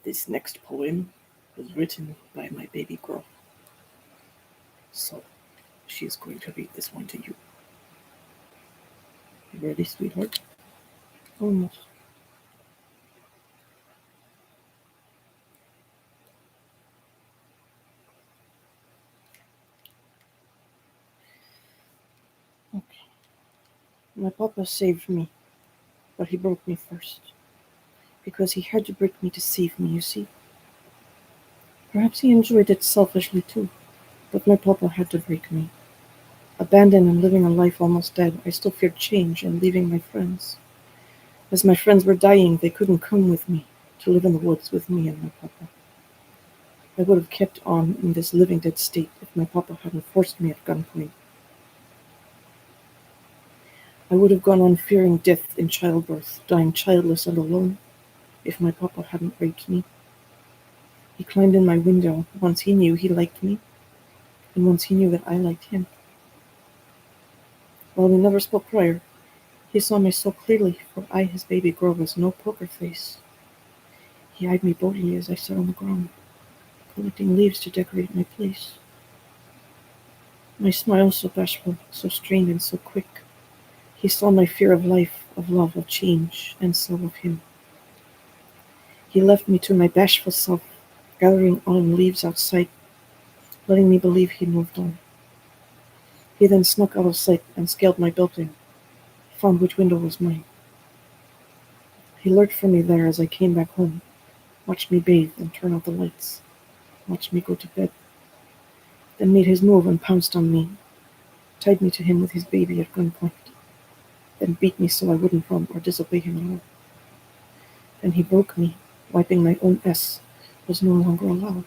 This next poem was written by my baby girl. So she is going to read this one to you. You ready, sweetheart? Almost. Okay. My papa saved me, but he broke me first. Because he had to break me to save me, you see. Perhaps he enjoyed it selfishly too, but my papa had to break me. Abandoned and living a life almost dead, I still feared change and leaving my friends. As my friends were dying, they couldn't come with me to live in the woods with me and my papa. I would have kept on in this living dead state if my papa hadn't forced me at gunpoint. I would have gone on fearing death in childbirth, dying childless and alone, if my papa hadn't raped me. He climbed in my window once he knew he liked me, and once he knew that I liked him. While we never spoke prior, he saw me so clearly, for I, his baby girl, was no poker face. He eyed me boldly as I sat on the ground, collecting leaves to decorate my place. My smile so bashful, so strained and so quick. He saw my fear of life, of love, of change, and so of him. He left me to my bashful self, gathering autumn leaves outside, letting me believe he'd moved on. He then snuck out of sight and scaled my building, found which window was mine. He lurked for me there as I came back home, watched me bathe and turn out the lights, watched me go to bed, then made his move and pounced on me, tied me to him with his baby at gunpoint, then beat me so I wouldn't run or disobey him at all. Then he broke me, wiping my own S was no longer allowed.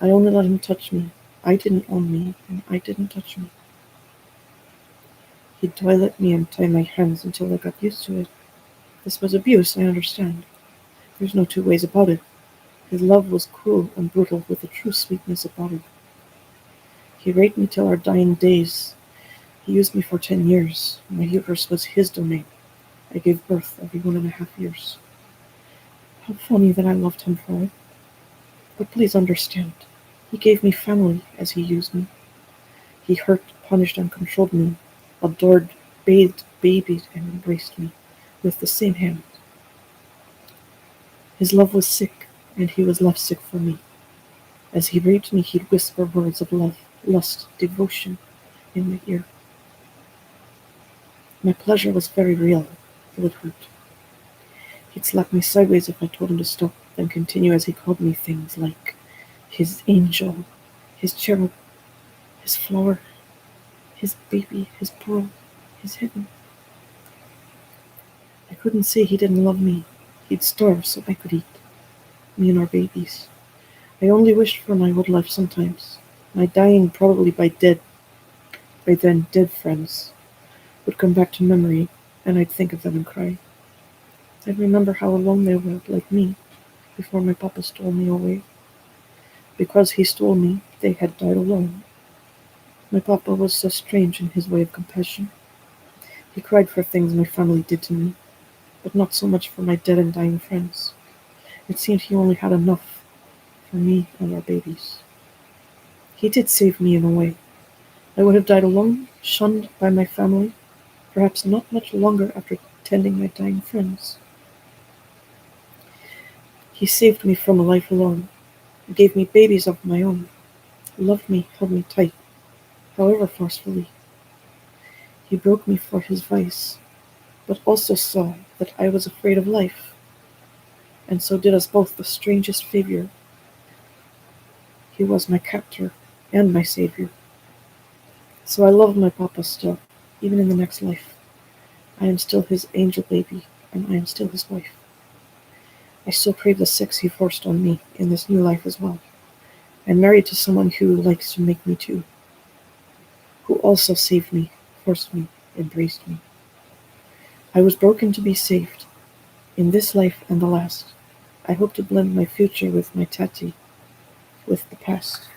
I only let him touch me. I didn't own me, and I didn't touch me. He'd toilet me and tie my hands until I got used to it. This was abuse, I understand. There's no two ways about it. His love was cruel and brutal with a true sweetness about it. He raped me till our dying days. He used me for 10 years. My uterus was his domain. I gave birth every 1.5 years. How funny that I loved him for it. But please understand, he gave me family as he used me. He hurt, punished, and controlled me, adored, bathed, babied, and embraced me with the same hand. His love was sick, and he was left sick for me. As he raped me, he'd whisper words of love, lust, devotion in my ear. My pleasure was very real, though it hurt. He'd slap me sideways if I told him to stop, then continue as he called me things like his angel, his cherub, his flower, his baby, his pearl, his heaven. I couldn't say he didn't love me. He'd starve so I could eat, me and our babies. I only wished for my old life sometimes. My dying, probably by then dead friends, would come back to memory, and I'd think of them and cry. I'd remember how alone they were, like me, before my papa stole me away. Because he stole me, they had died alone. My papa was so strange in his way of compassion. He cried for things my family did to me, but not so much for my dead and dying friends. It seemed he only had enough for me and our babies. He did save me in a way. I would have died alone, shunned by my family, perhaps not much longer after tending my dying friends. He saved me from a life alone, gave me babies of my own, loved me, held me tight, however forcefully. He broke me for his vice, but also saw that I was afraid of life, and so did us both the strangest favor. He was my captor and my savior. So I love my papa still, even in the next life. I am still his angel baby, and I am still his wife. I still crave the sex he forced on me in this new life as well. I'm married to someone who likes to make me too, who also saved me, forced me, embraced me. I was broken to be saved, in this life and the last. I hope to blend my future with my tati, with the past.